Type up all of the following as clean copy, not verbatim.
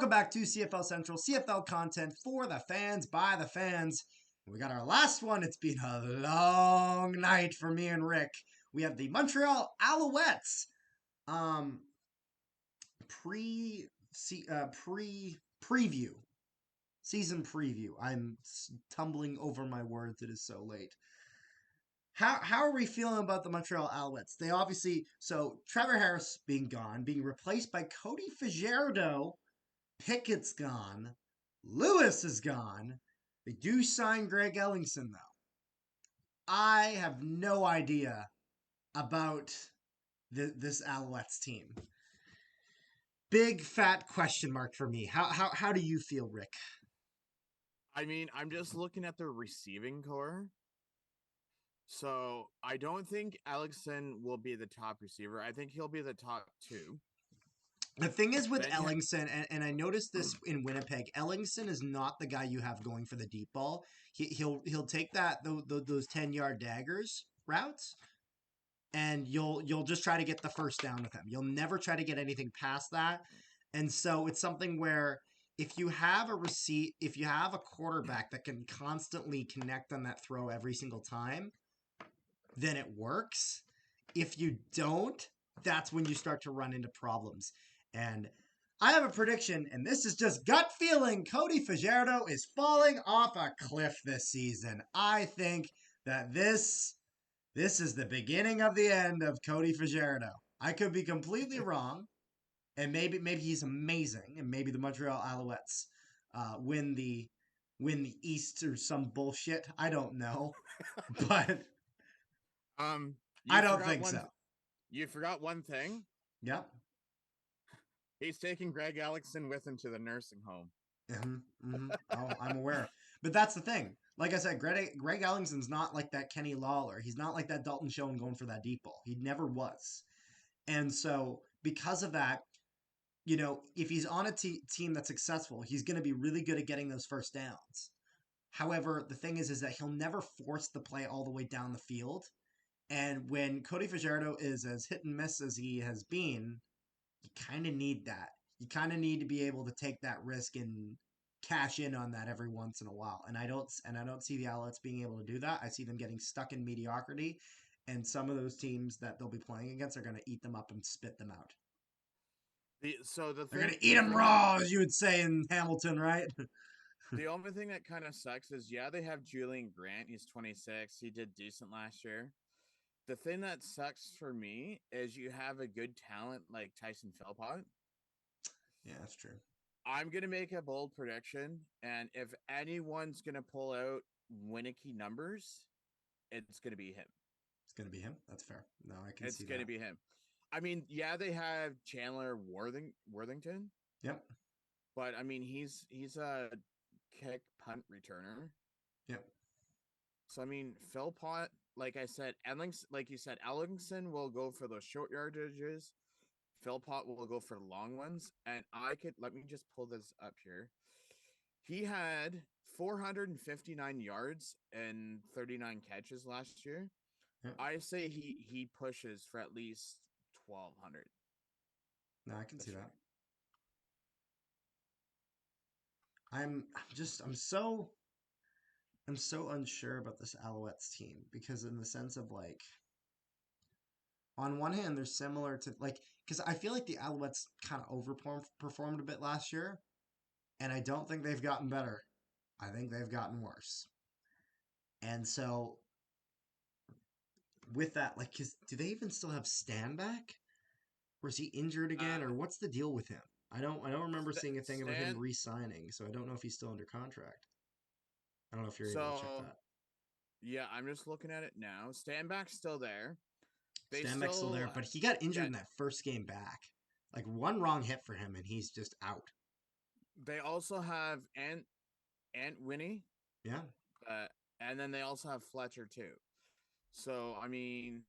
Welcome back to CFL Central, CFL content for the fans, by the fans. We got our last one. It's been a long night for me and Rick. We have the Montreal Alouettes. Pre preview, season preview. I'm tumbling over my words. It is so late. How are we feeling about the Montreal Alouettes? They obviously, so Trevor Harris being gone, being replaced by Cody Fajardo. Pickett's gone. Lewis is gone. They do sign Greg Ellingson, though. I have no idea about this Alouettes team. Big fat question mark for me. How do you feel, Rick? I mean, I'm just looking at their receiving core. So I don't think Ellingson will be the top receiver. I think he'll be the top two. The thing is with Then you Ellingson, and I noticed this in Winnipeg, Ellingson is not the guy you have going for the deep ball. He'll take those 10-yard daggers routes, and you'll just try to get the first down with him. You'll never try to get anything past that. And so it's something where if you have a quarterback that can constantly connect on that throw every single time, then it works. If you don't, that's when you start to run into problems. And I have a prediction, and this is just gut feeling. Cody Fajardo is falling off a cliff this season. I think that this is the beginning of the end of Cody Fajardo. I could be completely wrong, and maybe he's amazing, and maybe the Montreal Alouettes win the East or some bullshit. I don't know, but I you don't forgot think one so. you forgot one thing. Yep. He's taking Greg Ellingson with him to the nursing home. Oh, I'm aware. But that's the thing. Like I said, Greg Ellingson's not like that Kenny Lawler. He's not like that Dalton Schoen going for that deep ball. He never was. And so, because of that, if he's on a team that's successful, he's going to be really good at getting those first downs. However, the thing is that he'll never force the play all the way down the field. And when Cody Fajardo is as hit and miss as he has been, you kind of need that. You kind of need to be able to take that risk and cash in on that every once in a while. And I don't see the Alouettes being able to do that. I see them getting stuck in mediocrity, and some of those teams that they'll be playing against are going to eat them up and spit them out. They're going to eat The them thing that raw, as you would say in Hamilton, right? the only thing that kind of sucks is they have Julian Grant. He's 26. He did decent last year. The thing that sucks for me is you have a good talent like Tyson Philpott. Yeah, that's true. I'm gonna make a bold prediction, and if anyone's gonna pull out Winicky numbers, it's gonna be him. It's going to be him. That's fair. No, I can It's see gonna that. be him. I mean, yeah, they have Chandler Worthington, Yep. but I mean he's a kick punt returner. Yep. So I mean, Philpott, like I said, like you said, Ellingson will go for those short yardages. Philpott will go for long ones, and let me just pull this up here. He had 459 yards and 39 catches last year. Yep. I say he pushes for at least 1,200 No, I can see this that. year. I'm so unsure about this Alouettes team because in the sense of like on one hand they're similar to like because I feel like the Alouettes kind of overperformed a bit last year, and I don't think they've gotten better. I think they've gotten worse. And so with that, like, do they even still have Stanback? Or is he injured again? Or Uh, what's the deal with him? I don't remember seeing a thing about him Stan. re-signing, so I don't know if he's still under contract. I don't know if you're able to check So that. yeah, I'm just looking at it now. Stanback's still there. They Stanback's still there, still, but he got injured yeah, in that first game back. Like one wrong hit for him, and he's just out. they also have Ant Winnie, Yeah, uh, and then they also have Fletcher too. So I mean,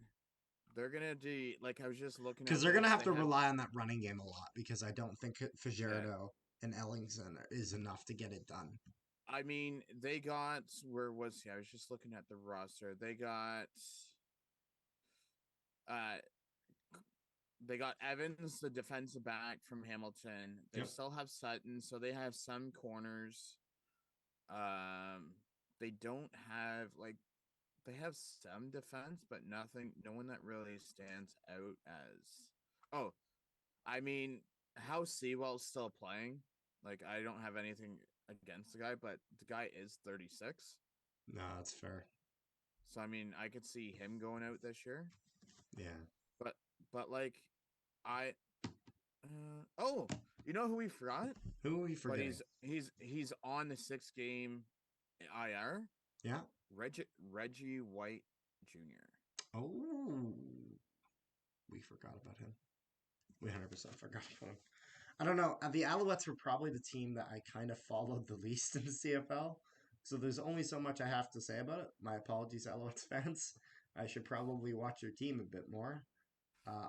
they're gonna do like I was just looking because at they're gonna this. have They to have rely on that running game a lot because I don't think yeah. Fajardo and Ellingson is enough to get it done. I mean, they got where was he? I was just looking at the roster. They got uh they got Evans, the defensive back from Hamilton. They Yep. still have Sutton, so they have some corners. Um, they don't have like they have some defense, but nothing. No one that really stands out as. Oh, I mean, how Sewell's still playing. Like I don't have anything against the guy, but the guy is 36. No, that's fair. So I mean, I could see him going out this year. Yeah. But like I oh, you know who we forgot? Who are we But forgetting? he's on the 6 game IR. Yeah. Reggie White Jr. Oh, we forgot about him. We 100% forgot about him. I don't know. The Alouettes were probably the team that I kind of followed the least in the CFL. So there's only so much I have to say about it. My apologies, Alouettes fans. I should probably watch your team a bit more.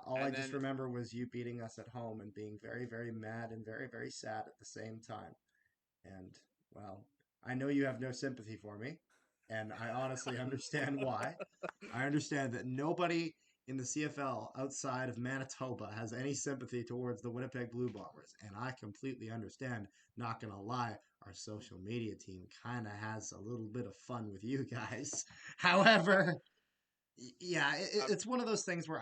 All I And just then remember was you beating us at home and being very, very mad and very, very sad at the same time. And, well, I know you have no sympathy for me, and I honestly understand why. I understand that nobody in the CFL outside of Manitoba has any sympathy towards the Winnipeg Blue Bombers, and I completely understand. Not gonna lie, our social media team kind of has a little bit of fun with you guys. However, yeah, uh, it's one of those things where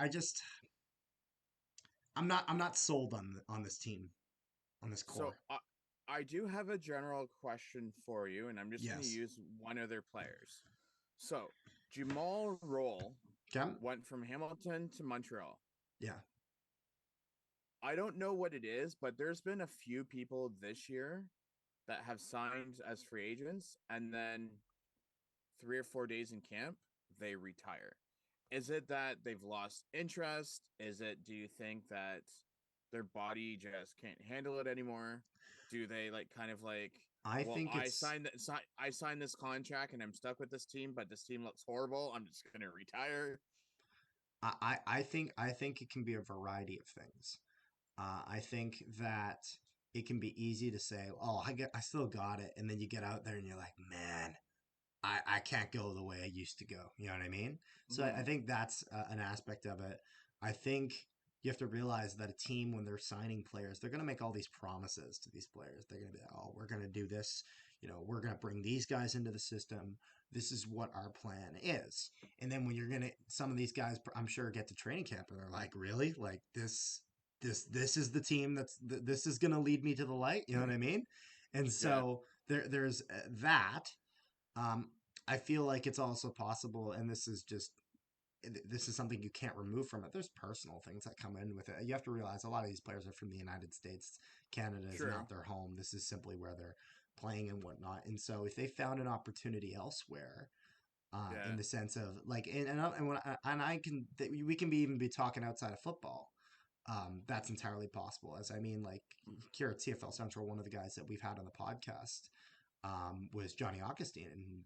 I'm not sold on this team, on this so core. I do have a general question for you, and I'm just going to Yes. use one of their players. So Jamal Roll Okay. went from Hamilton to Montreal. Yeah. I don't know what it is, but there's been a few people this year that have signed as free agents, and then 3 or 4 days in camp, they retire. Is it that they've lost interest? Is it, do you think that their body just can't handle it anymore? Do they like kind of like, I well, think it's I signed this contract and I'm stuck with this team, but this team looks horrible. I'm just gonna retire. I think it can be a variety of things. I think that it can be easy to say, "Oh, I still got it," and then you get out there and you're like, "Man, I can't go the way I used to go." You know what I mean? So I Mm-hmm. think that's an aspect of it. I think you have to realize that a team, when they're signing players, they're going to make all these promises to these players. They're going to be like, "Oh, we're going to do this. We're going to bring these guys into the system. This is what our plan is." And then when you're going to, some of these guys, I'm sure, get to training camp and they're like, "Really? Like this is the team this is going to lead me to the light." You know what I mean? And Yeah, so there's that. um, I feel like it's also possible, and this is something you can't remove from it. There's personal things that come in with it. You have to realize a lot of these players are from the United States. Canada is true. not their home. This is simply where they're playing and whatnot. And so if they found an opportunity elsewhere, in Yeah. the sense of like, and I can, we can be even be talking outside of football. That's entirely possible. As I mean, like here at CFL Central, one of the guys that we've had on the podcast was Johnny Augustine, and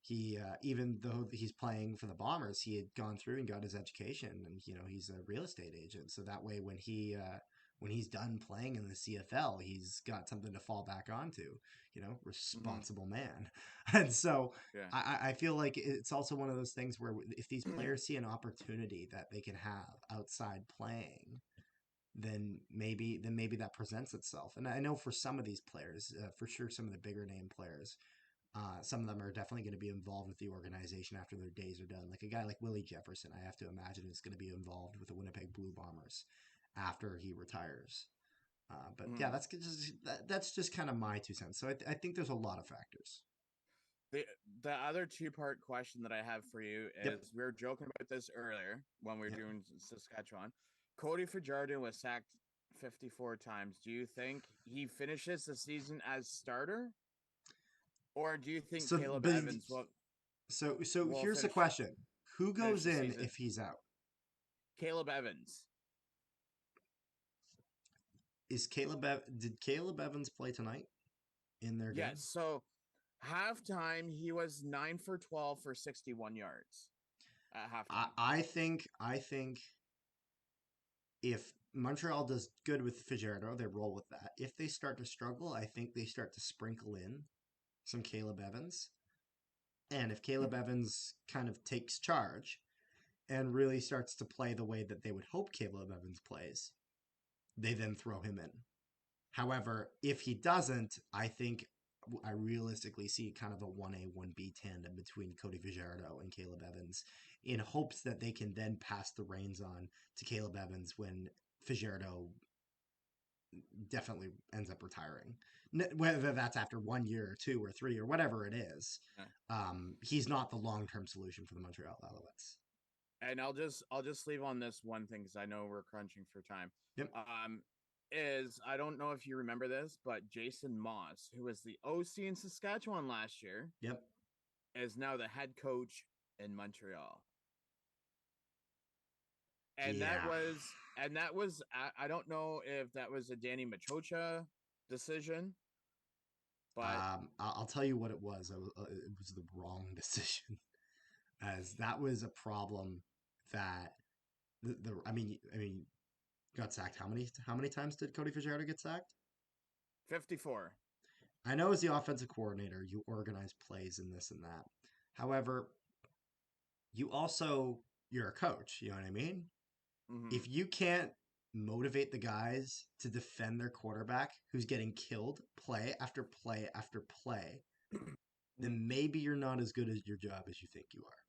he even though he's playing for the Bombers, he had gone through and got his education, and he's a real estate agent. So that way, when he's done playing in the CFL, he's got something to fall back onto. Mm-hmm. Responsible man, and so. Yeah. I feel like it's also one of those things where if these players see an opportunity that they can have outside playing, then maybe that presents itself. And I know for some of these players, for sure, some of the bigger name players, some of them are definitely going to be involved with the organization after their days are done. Like a guy like Willie Jefferson, I have to imagine is going to be involved with the Winnipeg Blue Bombers after he retires. But yeah, Mm-hmm. that's just kind of my 2 cents. So I think there's a lot of factors. the the other two-part question that I have for you Yep. is we were joking about this earlier when we were Yep. doing Saskatchewan. Cody Fajardo was sacked 54 times. Do you think he finishes the season as starter, or do you think So, Caleb but Evans so will here's the question: Who finish goes the in season? if he's out? Caleb Evans. Did Caleb Evans play tonight in their Yes. game? So halftime he was 9 for 12 for 61 yards at I, halftime. I think I think if Montreal does good with Fajardo, they roll with that. If they start to struggle, I think they start to sprinkle in some Caleb Evans. And if Caleb Evans kind of takes charge, and really starts to play the way that they would hope Caleb Evans plays, they then throw him in. However, if he doesn't, I think I realistically see kind of a 1A, 1B tandem between Cody Fajardo and Caleb Evans in hopes that they can then pass the reins on to Caleb Evans when Fajardo definitely ends up retiring. Whether that's after 1 year or 2 or 3 or whatever it is, Yeah. he's not the long-term solution for the Montreal Alouettes. And I'll just leave on this one thing because I know we're crunching for time. Yep. Is I don't know if you remember this, but Jason Moss, who was the OC in Saskatchewan last year, Yep. is now the head coach in Montreal. And that Yeah. was I don't know if that was a Danny Machocha decision, but I'll tell you what it was. It was the wrong decision, as that was a problem that I mean, got sacked. How many times did Cody Fajardo get sacked? 54. I know as the offensive coordinator, you organize plays and this and that. However, you're a coach. You know what I mean? Mm-hmm. If you can't motivate the guys to defend their quarterback who's getting killed play after play after play, then maybe you're not as good at your job as you think you are.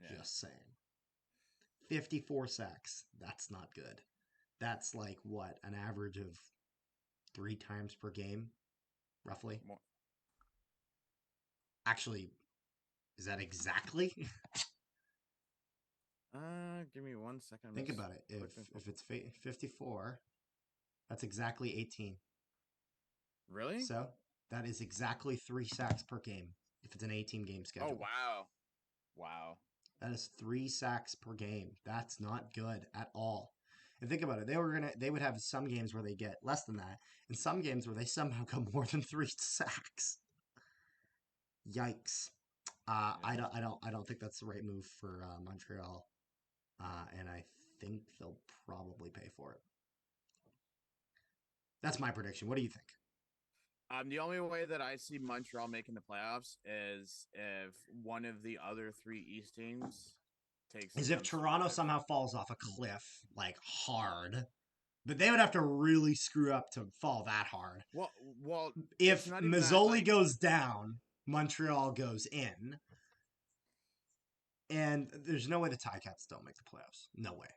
Yeah. Just saying. 54 sacks. That's not good. That's like what? An average of 3 times per game, roughly? More. Actually, is that exactly? Give me 1 second. Think about it. If it's 54, that's exactly 18. Really? So that is exactly 3 sacks per game if it's an 18-game schedule. Oh wow. Wow. That is 3 sacks per game. That's not good at all. And think about it. They would have some games where they get less than that, and some games where they somehow go more than 3 sacks. Yikes. Yeah. I don't think that's the right move for Montreal. And I think they'll probably pay for it. That's my prediction. What do you think? The only way that I see Montreal making the playoffs is if one of the other three East teams takes Is if jumps to Toronto 5. somehow falls off a cliff, like hard, but they would have to really screw up to fall that hard. Well, it's If not even that. Mazzoli Like, goes down, Montreal goes in, and there's no way the Ticats don't make the playoffs. No way.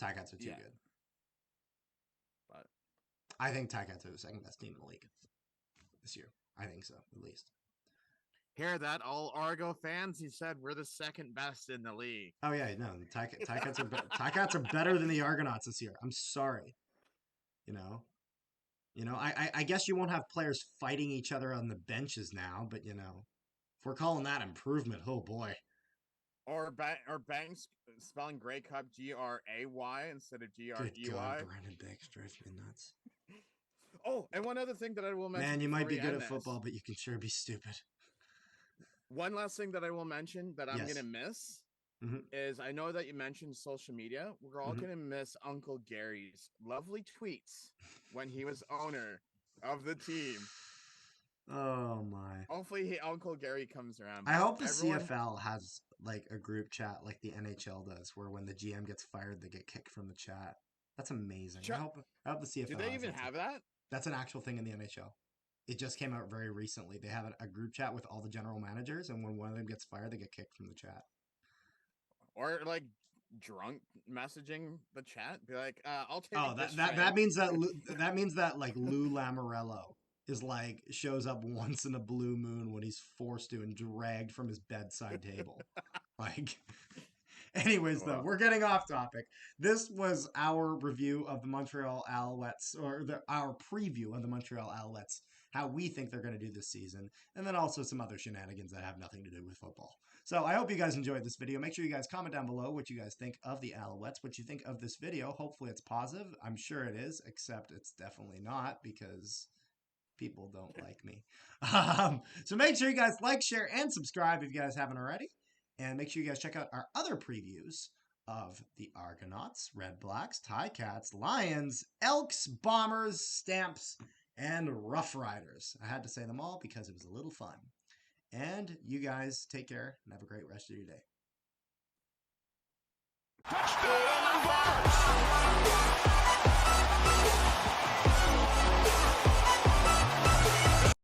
Ticats are too yeah, good. but I think Ticats are the second best team in the league this year. I think so, at least. hear that, all Argo fans? He said we're the second best in the league. Oh yeah, no, Ticats are better than the Argonauts this year. I'm sorry. You know, I guess you won't have players fighting each other on the benches now, but if we're calling that improvement, oh boy. Or Banks spelling Grey Cup Gray instead of Good God, Grey. Brandon Banks drives me nuts. Oh, and one other thing that I will mention Man, you before might be we good end at this. football, but you can sure be stupid. One last thing that I will mention that I'm Yes. gonna miss Mm-hmm. is I know that you mentioned social media. We're all Mm-hmm. gonna miss Uncle Gary's lovely tweets when he was owner of the team. Oh my. Hopefully, Uncle Gary comes around. I But hope the everyone, CFL has like a group chat like the NHL does, where when the GM gets fired, they get kicked from the chat. That's amazing. I hope the do CFL they has even that. have that? That's an actual thing in the NHL. It just came out very recently. They have a group chat with all the general managers, and when one of them gets fired, they get kicked from the chat. Or like drunk messaging the chat? Be like, I'll take Oh, this that trade. means that like Lou Lamorello is like shows up once in a blue moon when he's forced to and dragged from his bedside table. Like, anyways, though, Well, we're getting off topic. This was our review of the Montreal Alouettes, or our preview of the Montreal Alouettes, how we think they're going to do this season, and then also some other shenanigans that have nothing to do with football. So I hope you guys enjoyed this video. Make sure you guys comment down below what you guys think of the Alouettes, what you think of this video. Hopefully it's positive. I'm sure it is, except it's definitely not because people don't like me. So make sure you guys like, share, and subscribe if you guys haven't already. And make sure you guys check out our other previews of the Argonauts, Red Blacks, Ticats, Lions, Elks, Bombers, Stamps, and Rough Riders. I had to say them all because it was a little fun. And you guys take care and have a great rest of your day.